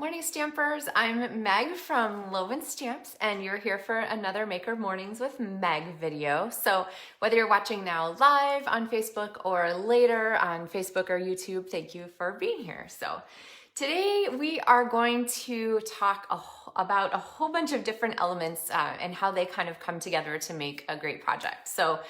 Morning Stampers, I'm Meg from LovenStamps and you're here for another Maker Mornings with Meg video. So whether you're watching now live on Facebook or later on Facebook or YouTube, thank you for being here. So today we are going to talk about a whole bunch of different elements and how they kind of come together to make a great project. So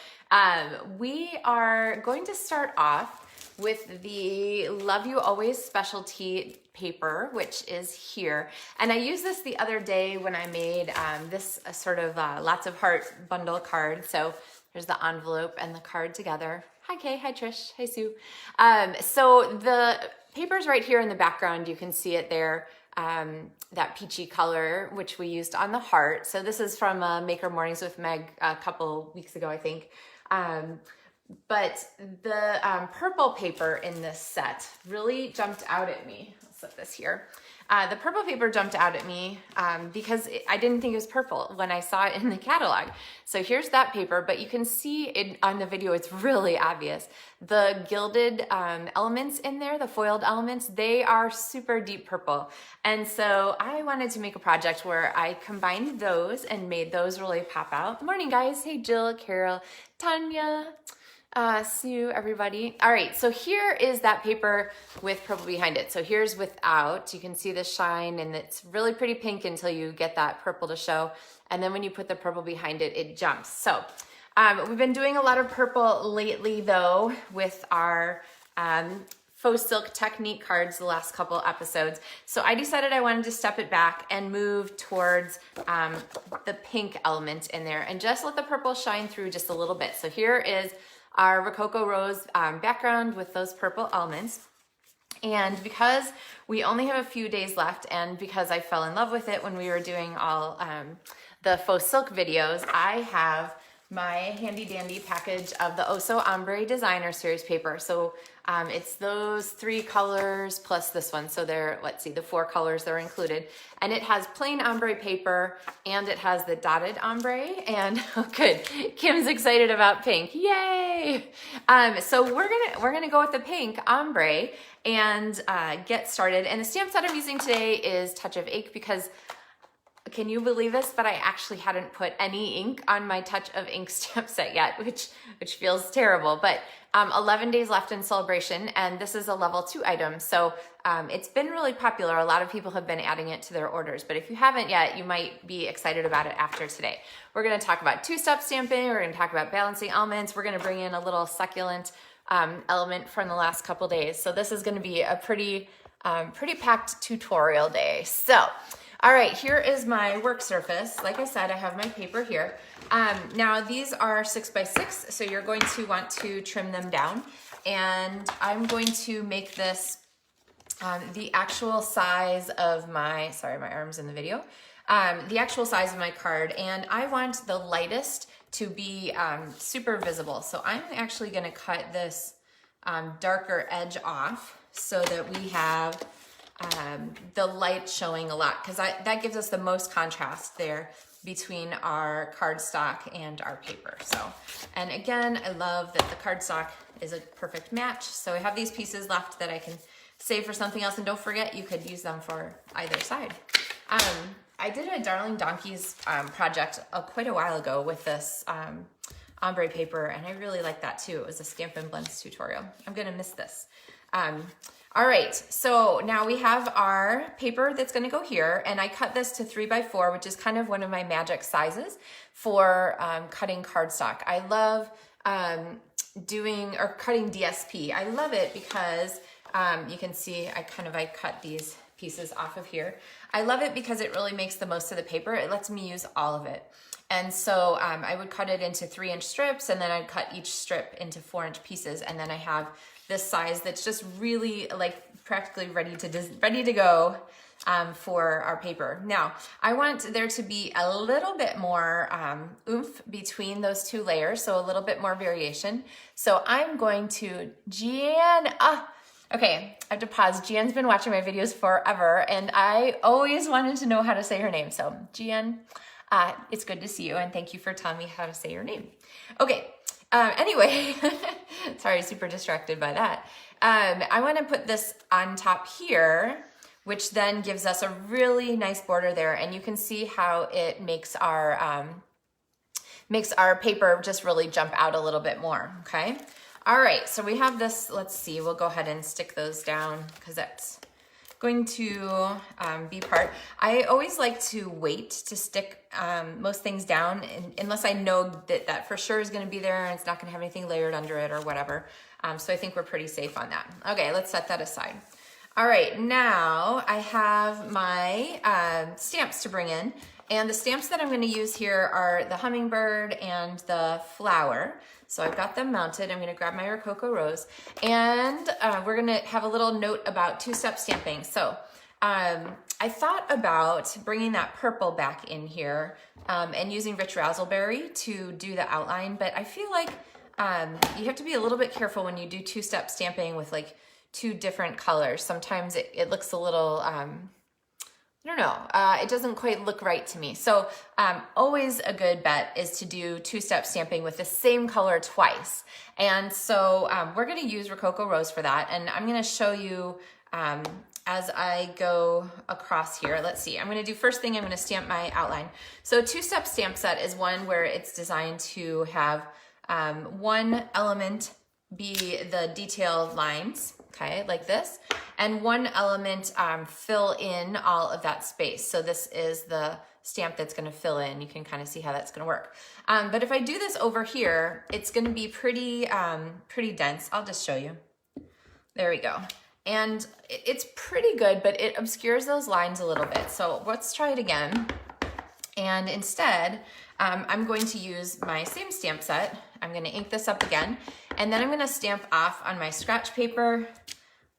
we are going to start off with the Love You Always specialty paper, which is here. And I used this the other day when I made this sort of lots of heart bundle card. So there's the envelope and the card together. Hi Kay, hi Trish, hi Sue. So the paper's right here in the background. You can see it there, that peachy color, which we used on the heart. So this is from Maker Mornings with Meg a couple weeks ago, I think. But the purple paper in this set really jumped out at me. I'll set this here. The purple paper jumped out at me because I didn't think it was purple when I saw it in the catalog. So here's that paper, but you can see it on the video, it's really obvious. The gilded elements in there, the foiled elements, they are super deep purple. And so I wanted to make a project where I combined those and made those really pop out. Morning guys, hey Jill, Carol, Tanya. Sue, everybody. All right, so here is that paper with purple behind it. So here's without. You can see the shine and it's really pretty pink until you get that purple to show. And then when you put the purple behind it, it jumps. So we've been doing a lot of purple lately though with our faux silk technique cards the last couple episodes. So I decided I wanted to step it back and move towards the pink element in there and just let the purple shine through just a little bit. So here is our Rococo Rose background with those purple elements. And because we only have a few days left and because I fell in love with it when we were doing all the faux silk videos, I have my handy dandy package of the Oso Ombre Designer Series paper. So it's those 3 colors plus this one. So there, let's see, the 4 colors that are included. And it has plain ombre paper and it has the dotted ombre. And oh, good, Kim's excited about pink, yay! So we're gonna go with the pink ombre and get started. And the stamp set I'm using today is Touch of Ink because can you believe this? But I actually hadn't put any ink on my Touch of Ink stamp set yet, which feels terrible. But 11 days left in Sale-A-Bration, and this is a level 2 item. So it's been really popular. A lot of people have been adding it to their orders. But if you haven't yet, you might be excited about it after today. We're going to talk about 2-step stamping. We're going to talk about balancing elements. We're going to bring in a little succulent element from the last couple days. So this is going to be a pretty packed tutorial day. So all right, here is my work surface. Like I said, I have my paper here. Now these are 6x6, so you're going to want to trim them down. And I'm going to make this the actual size of my, sorry, my arm's in the video, the actual size of my card. And I want the lightest to be super visible. So I'm actually gonna cut this darker edge off so that we have the light showing a lot, because that gives us the most contrast there between our cardstock and our paper. So, and again, I love that the cardstock is a perfect match. So I have these pieces left that I can save for something else, and don't forget you could use them for either side. I did a Darling Donkeys project quite a while ago with this ombre paper, and I really like that too. It was a Stampin' Blends tutorial. I'm gonna miss this. All right, so now we have our paper that's gonna go here, and I cut this to 3x4, which is kind of one of my magic sizes for cutting cardstock. I love cutting DSP. I love it because you can see I cut these pieces off of here. I love it because it really makes the most of the paper. It lets me use all of it. And so I would cut it into 3-inch strips, and then I'd cut each strip into 4-inch pieces, and then I have this size that's just really like practically ready to go for our paper. Now, I want there to be a little bit more oomph between those 2 layers, so a little bit more variation. So I'm going to, Jan, okay, I have to pause. Gian's been watching my videos forever, and I always wanted to know how to say her name. So Gian, it's good to see you, and thank you for telling me how to say your name. Okay, anyway, sorry, super distracted by that. I want to put this on top here which then gives us a really nice border there. And you can see how it makes our paper just really jump out a little bit more, okay? All right, so we have this, let's see, we'll go ahead and stick those down because that's going to be part. I always like to wait to stick most things down unless I know that for sure is gonna be there and it's not gonna have anything layered under it or whatever. So I think we're pretty safe on that. Okay, let's set that aside. All right, now I have my stamps to bring in. And the stamps that I'm gonna use here are the hummingbird and the flower. So I've got them mounted. I'm gonna grab my Rococo Rose, and we're gonna have a little note about two-step stamping. So I thought about bringing that purple back in here and using Rich Razzleberry to do the outline, but I feel like you have to be a little bit careful when you do two-step stamping with like two different colors. Sometimes it looks a little, I don't know, it doesn't quite look right to me. So always a good bet is to do two-step stamping with the same color twice. And so we're gonna use Rococo Rose for that. And I'm gonna show you as I go across here. Let's see, I'm gonna do first thing, I'm gonna stamp my outline. So two-step stamp set is one where it's designed to have one element be the detailed lines, okay, like this, and one element fill in all of that space. So this is the stamp that's gonna fill in. You can kind of see how that's gonna work. But if I do this over here, it's gonna be pretty dense. I'll just show you. There we go. And it's pretty good, but it obscures those lines a little bit. So let's try it again. And instead, I'm going to use my same stamp set. I'm gonna ink this up again, and then I'm gonna stamp off on my scratch paper.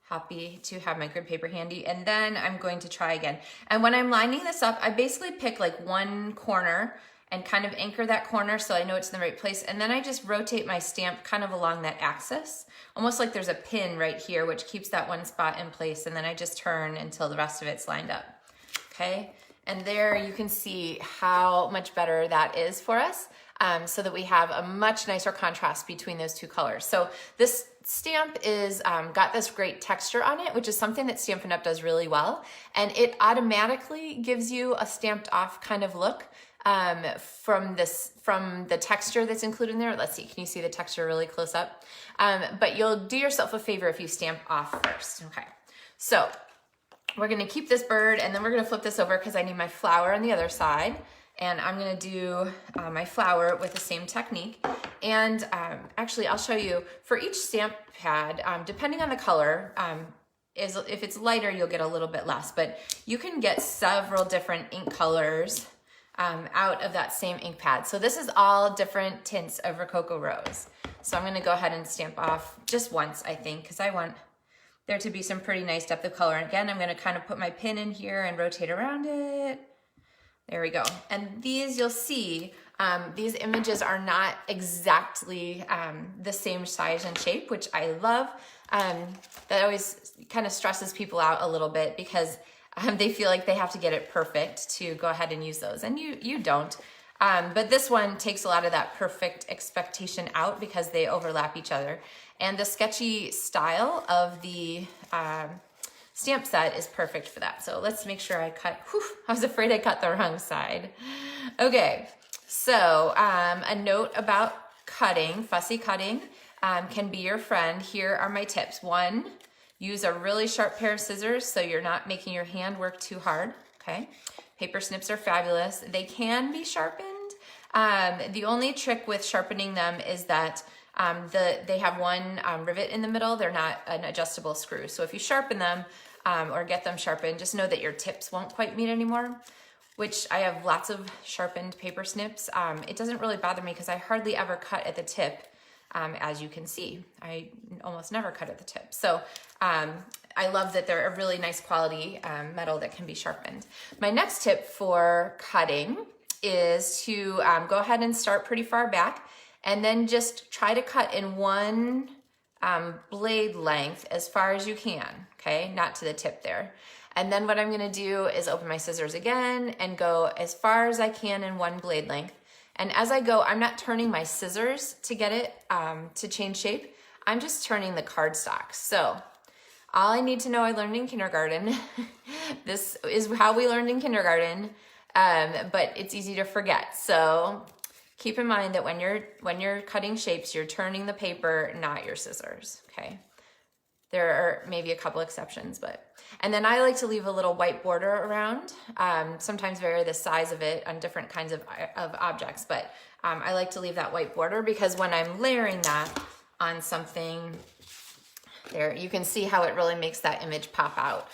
Happy to have my grid paper handy. And then I'm going to try again. And when I'm lining this up, I basically pick like one corner and kind of anchor that corner so I know it's in the right place. And then I just rotate my stamp kind of along that axis, almost like there's a pin right here, which keeps that one spot in place. And then I just turn until the rest of it's lined up, okay? And there you can see how much better that is for us, so that we have a much nicer contrast between those two colors. So this stamp is got this great texture on it, which is something that Stampin' Up! Does really well. And it automatically gives you a stamped off kind of look from the texture that's included in there. Let's see, can you see the texture really close up? But you'll do yourself a favor if you stamp off first, okay? So we're gonna keep this bird, and then we're gonna flip this over because I need my flower on the other side. And I'm gonna do my flower with the same technique. And actually, I'll show you, for each stamp pad, depending on the color, if it's lighter, you'll get a little bit less, but you can get several different ink colors out of that same ink pad. So this is all different tints of Rococo Rose. So I'm gonna go ahead and stamp off just once, I think, because I want there to be some pretty nice depth of color. And again, I'm gonna kind of put my pin in here and rotate around it. There we go. And these, you'll see, these images are not exactly the same size and shape, which I love. That always kind of stresses people out a little bit because they feel like they have to get it perfect to go ahead and use those. And you don't. But this one takes a lot of that perfect expectation out because they overlap each other. And the sketchy style of the stamp set is perfect for that. So let's make sure I cut, I was afraid I cut the wrong side. Okay, so a note about cutting, fussy cutting can be your friend. Here are my tips. One, use a really sharp pair of scissors so you're not making your hand work too hard, okay? Paper snips are fabulous. They can be sharpened. The only trick with sharpening them is that they have one rivet in the middle. They're not an adjustable screw. So if you sharpen them or get them sharpened, just know that your tips won't quite meet anymore, which I have lots of sharpened paper snips. It doesn't really bother me because I hardly ever cut at the tip. As you can see, I almost never cut at the tip. So I love that they're a really nice quality metal that can be sharpened. My next tip for cutting is to go ahead and start pretty far back and then just try to cut in one blade length as far as you can, okay? Not to the tip there. And then what I'm gonna do is open my scissors again and go as far as I can in one blade length. And as I go, I'm not turning my scissors to get it to change shape. I'm just turning the cardstock. So all I need to know, I learned in kindergarten, This is how we learned in kindergarten, but it's easy to forget. So keep in mind that when you're cutting shapes, you're turning the paper, not your scissors, okay? There are maybe a couple exceptions, and then I like to leave a little white border around, sometimes vary the size of it on different kinds of objects, but I like to leave that white border because when I'm layering that on something, there, you can see how it really makes that image pop out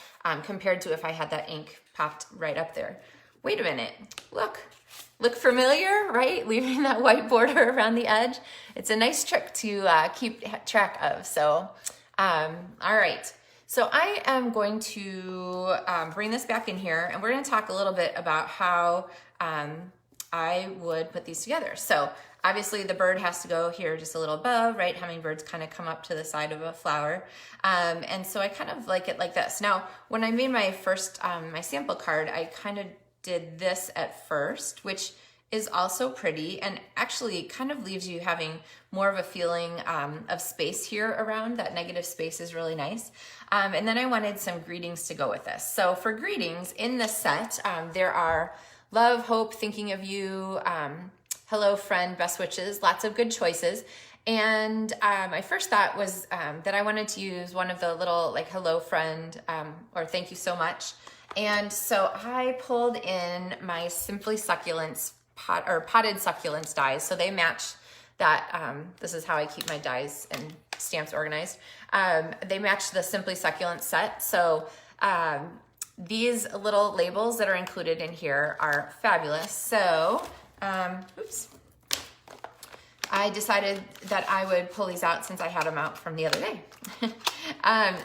compared to if I had that ink popped right up there. Wait a minute, look familiar, right? Leaving that white border around the edge. It's a nice trick to keep track of. So, all right. So I am going to bring this back in here, and we're going to talk a little bit about how I would put these together. So obviously the bird has to go here just a little above, right? Hummingbirds kind of come up to the side of a flower. And so I kind of like it like this. Now, when I made my first, my sample card, I kind of did this at first, which is also pretty and actually kind of leaves you having more of a feeling of space here around. That negative space is really nice. And then I wanted some greetings to go with this. So for greetings in the set, there are love, hope, thinking of you, hello, friend, best wishes, lots of good choices. And my first thought was that I wanted to use one of the little like hello, friend, or thank you so much. And so I pulled in my Simply Succulents potted succulents dies. So they match that. This is how I keep my dies and stamps organized. They match the Simply Succulent set. So these little labels that are included in here are fabulous. So, oops. I decided that I would pull these out since I had them out from the other day.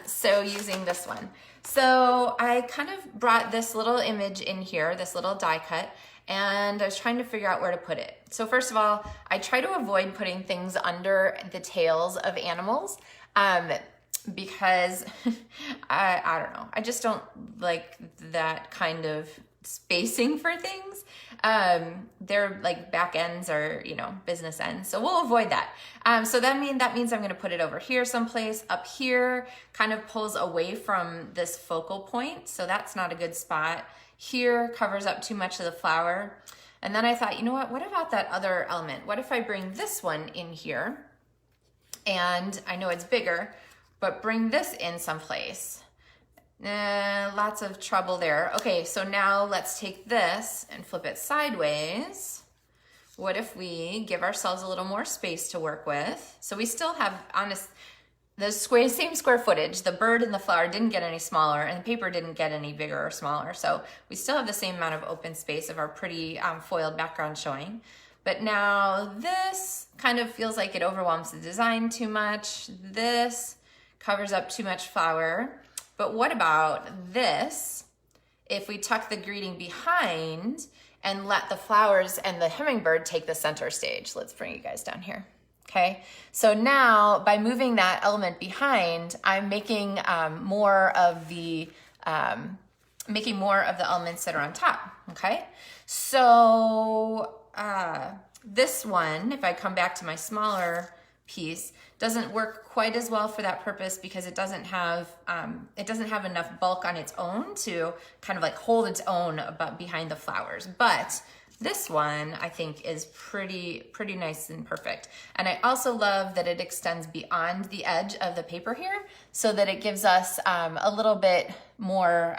So using this one. So I kind of brought this little image in here, this little die cut, and I was trying to figure out where to put it. So first of all, I try to avoid putting things under the tails of animals because I don't know, I just don't like that kind of spacing for things. Their like back ends are, you know, business ends. So we'll avoid that. So that means I'm going to put it over here someplace. Up here kind of pulls away from this focal point. So that's not a good spot. Here covers up too much of the flower. And then I thought, you know what about that other element? What if I bring this one in here? And I know it's bigger, but bring this in someplace. Lots of trouble there. Okay, so now let's take this and flip it sideways. What if we give ourselves a little more space to work with? So we still have the same square footage. The bird and the flower didn't get any smaller, and the paper didn't get any bigger or smaller. So we still have the same amount of open space of our pretty foiled background showing. But now this kind of feels like it overwhelms the design too much. This covers up too much flower. But what about this? If we tuck the greeting behind and let the flowers and the hummingbird take the center stage. Let's bring you guys down here. Okay, so now by moving that element behind, I'm making more of the elements that are on top. Okay, so this one, if I come back to my smaller piece, doesn't work quite as well for that purpose because it doesn't have enough bulk on its own to kind of like hold its own behind the flowers. But this one I think is pretty nice and perfect. And I also love that it extends beyond the edge of the paper here so that it gives us a little bit more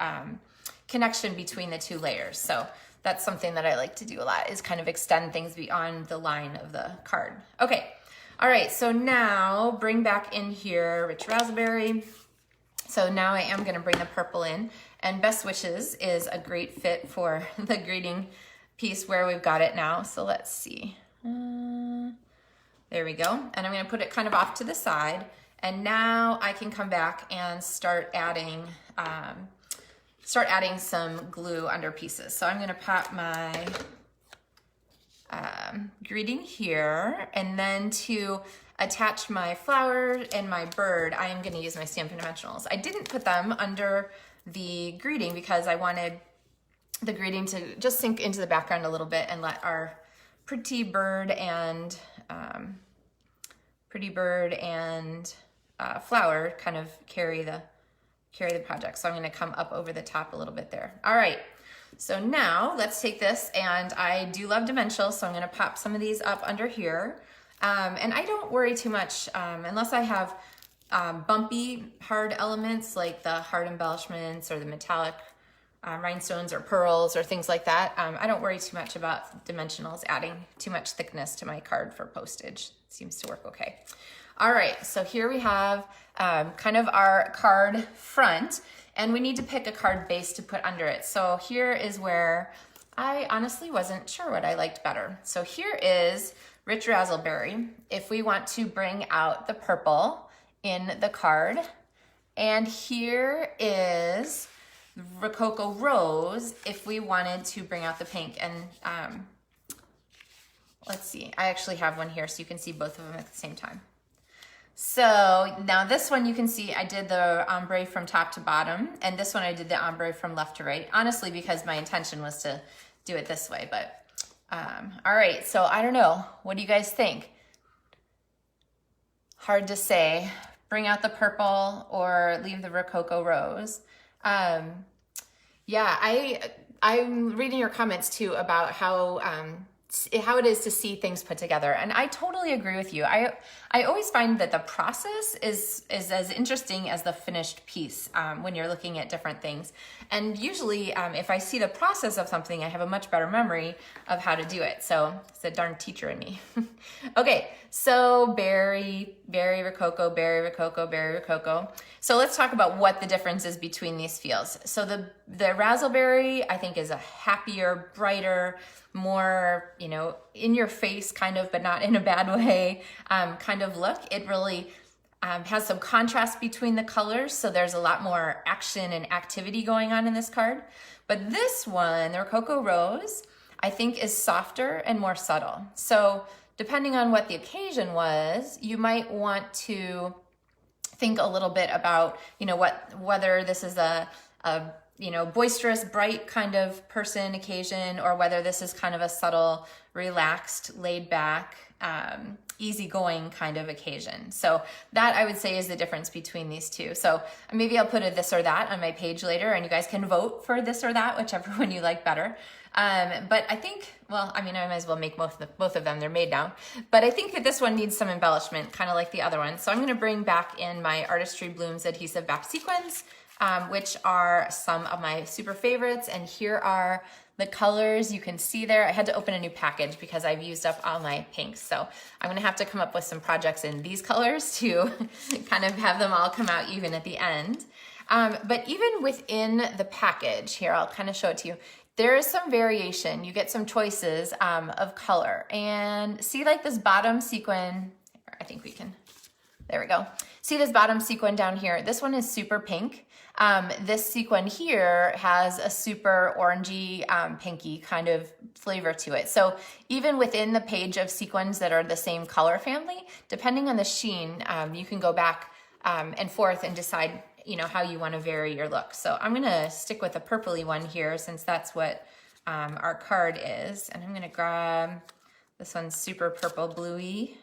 connection between the two layers. So that's something that I like to do a lot, is kind of extend things beyond the line of the card. Okay. All right, so now bring back in here Rich Raspberry. So now I am gonna bring the purple in, and Best Wishes is a great fit for the greeting piece where we've got it now. So let's see, there we go. And I'm gonna put it kind of off to the side, and now I can come back and start adding some glue under pieces. So I'm gonna pop my greeting here, and then to attach my flower and my bird, I am going to use my Stampin' Dimensionals. I didn't put them under the greeting because I wanted the greeting to just sink into the background a little bit and let our pretty bird and flower kind of carry carry the project. So I'm gonna come up over the top a little bit there. All right, so now let's take this, and I do love dimensionals, so I'm gonna pop some of these up under here. And I don't worry too much unless I have bumpy, hard elements like the hard embellishments or the metallic rhinestones or pearls or things like that. I don't worry too much about dimensionals adding too much thickness to my card for postage. It seems to work okay. All right, so here we have kind of our card front, and we need to pick a card base to put under it. So here is where I honestly wasn't sure what I liked better. So here is Rich Razzleberry if we want to bring out the purple in the card. And here is Rococo Rose if we wanted to bring out the pink. And let's see, I actually have one here so you can see both of them at the same time. So now this one you can see I did the ombre from top to bottom, and this one I did the ombre from left to right, honestly because my intention was to do it this way. But all right, so I don't know, what do you guys think? Hard to say. Bring out the purple or leave the Rococo Rose. Yeah, I'm reading your comments too about how it is to see things put together, and I totally agree with you. I always find that the process is as interesting as the finished piece when you're looking at different things. And usually, if I see the process of something, I have a much better memory of how to do it. So it's a darn teacher in me. Okay, so berry, rococo, berry, rococo, berry, rococo. So let's talk about what the difference is between these feels. So the razzleberry, I think, is a happier, brighter, more, you know, in your face kind of, but not in a bad way, kind of look. It really has some contrast between the colors, so there's a lot more action and activity going on in this card. But this one, the Rococo Rose, I think is softer and more subtle. So depending on what the occasion was, you might want to think a little bit about, you know, whether this is a you know, boisterous, bright kind of person occasion, or whether this is kind of a subtle, relaxed, laid back, easygoing kind of occasion. So that, I would say, is the difference between these two. So maybe I'll put a this or that on my page later, and you guys can vote for this or that, whichever one you like better. But I think, well, I mean, I might as well make both of them. They're made now. But I think that this one needs some embellishment, kind of like the other one. So I'm going to bring back in my Artistry Blooms adhesive back sequins, which are some of my super favorites. And here are the colors you can see there. I had to open a new package because I've used up all my pinks. So I'm gonna have to come up with some projects in these colors to kind of have them all come out even at the end. But even within the package, here, I'll kind of show it to you. There is some variation. You get some choices of color. And see, like this bottom sequin, I think we can, there we go. See this bottom sequin down here? This one is super pink. This sequin here has a super orangey, pinky kind of flavor to it. So even within the page of sequins that are the same color family, depending on the sheen, you can go back and forth and decide, you know, how you want to vary your look. So I'm gonna stick with a purpley one here since that's what our card is. And I'm gonna grab this one's super purple bluey.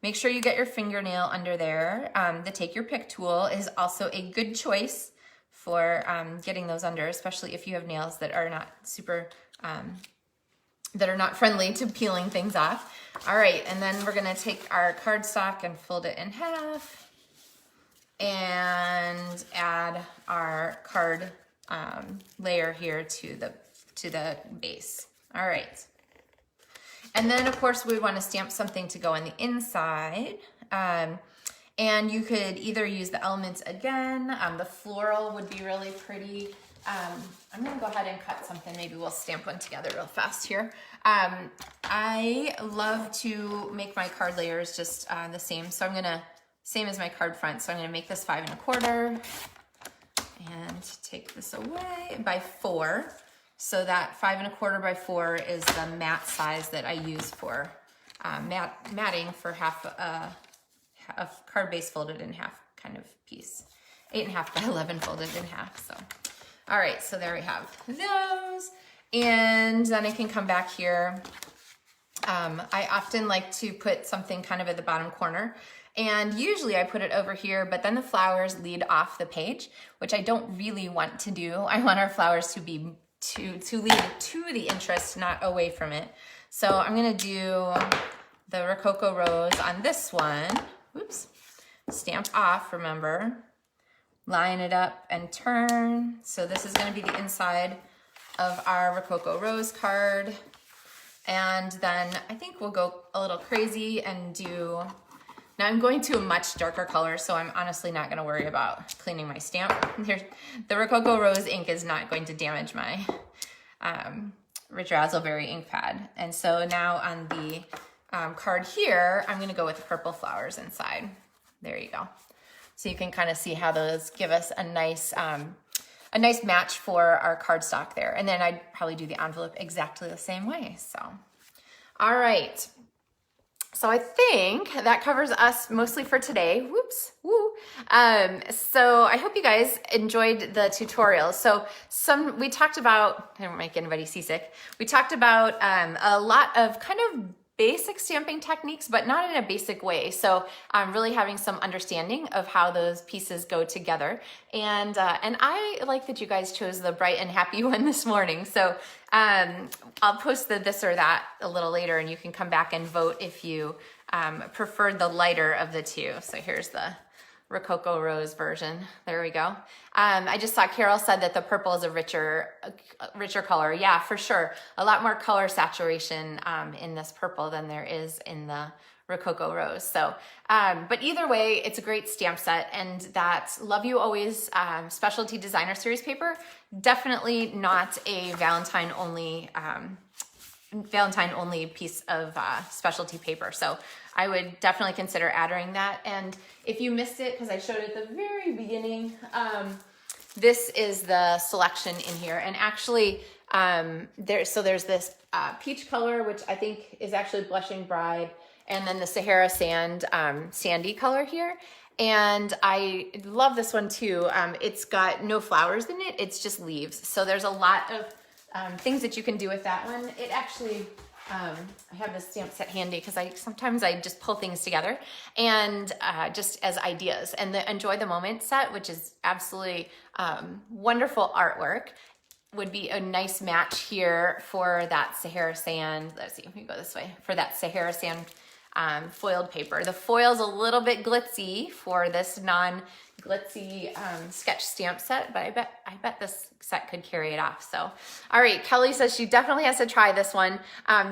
Make sure you get your fingernail under there. The Take Your Pick tool is also a good choice for getting those under, especially if you have nails that are not super, that are not friendly to peeling things off. All right, and then we're gonna take our cardstock and fold it in half and add our card layer here to the base. All right. And then, of course, we want to stamp something to go on the inside. And you could either use the elements again. The floral would be really pretty. I'm going to go ahead and cut something. Maybe we'll stamp one together real fast here. I love to make my card layers just the same. So I'm going to, same as my card front. So I'm going to make this 5 1/4 and take this away by 4. So that 5 1/4 by 4 is the mat size that I use for matting for half a card base folded in half kind of piece. 8 1/2 by 11 folded in half. So, all right, so there we have those. And then I can come back here. I often like to put something kind of at the bottom corner. And usually I put it over here, but then the flowers lead off the page, which I don't really want to do. I want our flowers to be to lead to the interest, not away from it. So I'm gonna do the Rococo Rose on this one. Oops, stamp off, remember. Line it up and turn. So this is gonna be the inside of our Rococo Rose card. And then I think we'll go a little crazy and do, now I'm going to a much darker color, so I'm honestly not gonna worry about cleaning my stamp. The Rococo Rose ink is not going to damage my Rich Razzleberry ink pad. And so now on the card here, I'm gonna go with purple flowers inside. There you go. So you can kind of see how those give us a nice match for our cardstock there. And then I'd probably do the envelope exactly the same way. So, all right. So I think that covers us mostly for today. Whoops, woo. So I hope you guys enjoyed the tutorial. So we talked about, I don't make anybody seasick. We talked about a lot of kind of basic stamping techniques, but not in a basic way. So I'm really having some understanding of how those pieces go together. And I like that you guys chose the bright and happy one this morning. So I'll post the this or that a little later, and you can come back and vote if you preferred the lighter of the two. So here's the Rococo Rose version. There we go. I just saw Carol said that the purple is a richer color. Yeah, for sure. A lot more color saturation in this purple than there is in the Rococo Rose. So, but either way, it's a great stamp set, and that Love You Always Specialty Designer Series paper, definitely not a Valentine only piece of specialty paper. So I would definitely consider adding that. And if you missed it, because I showed it at the very beginning, this is the selection in here. And actually, there's this peach color, which I think is actually Blushing Bride, and then the Sahara Sand sandy color here. And I love this one too. It's got no flowers in it, it's just leaves. So there's a lot of things that you can do with that one. It actually, I have this stamp set handy because sometimes I just pull things together and just as ideas. And the Enjoy the Moment set, which is absolutely wonderful artwork, would be a nice match here for that Sahara Sand. Let's see, let me go this way. For that Sahara Sand foiled paper. The foil's a little bit glitzy for this non-glitzy sketch stamp set, but I bet this set could carry it off. So, all right, Kelly says she definitely has to try this one.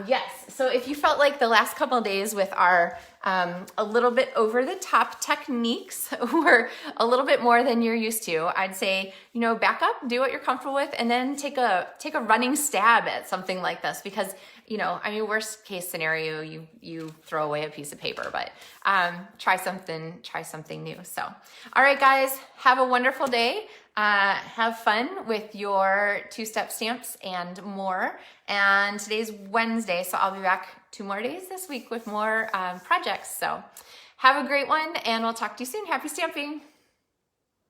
Yes, so if you felt like the last couple of days with our a little bit over the top techniques were a little bit more than you're used to, I'd say, you know, back up, do what you're comfortable with, and then take a running stab at something like this, because, you know, I mean, worst case scenario, you throw away a piece of paper, but try something new. So, all right, guys, have a wonderful day. Have fun with your two-step stamps and more. And today's Wednesday, so I'll be back 2 more days this week with more projects. So have a great one, and we'll talk to you soon. Happy stamping.